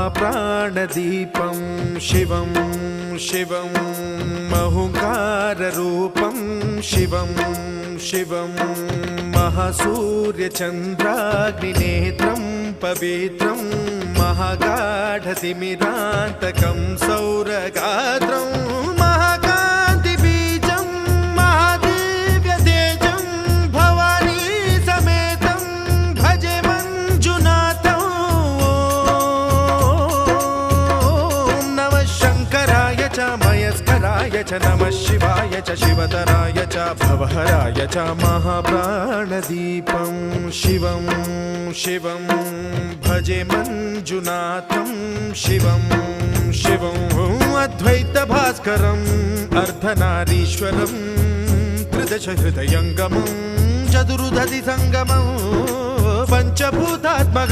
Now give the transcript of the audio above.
महाप्राणदीपं शिवं शिवं महुकाररूपं शिवं शिवं महासूर्यचन्द्राग्निनेत्रं पवित्रं महागाढतिमिरान्तकं सौरगात्रं महाकान्तिबीजं महादिव्यतेजं भवानी समेतं भजे मञ्जुनाथं। ॐ नमः शङ्कराय च मयस्कराय च नमः शिवाय च शिवतराय च भवहराय च महाप्राणदीपं शिवं शिवं भजे मञ्जुनाथं शिवं शिवं अद्वैतभास्करम् अर्धनारीश्वरं त्रिदशहृदयङ्गमं चतुर्दधिसङ्गमं पञ्चभूतात्मकम्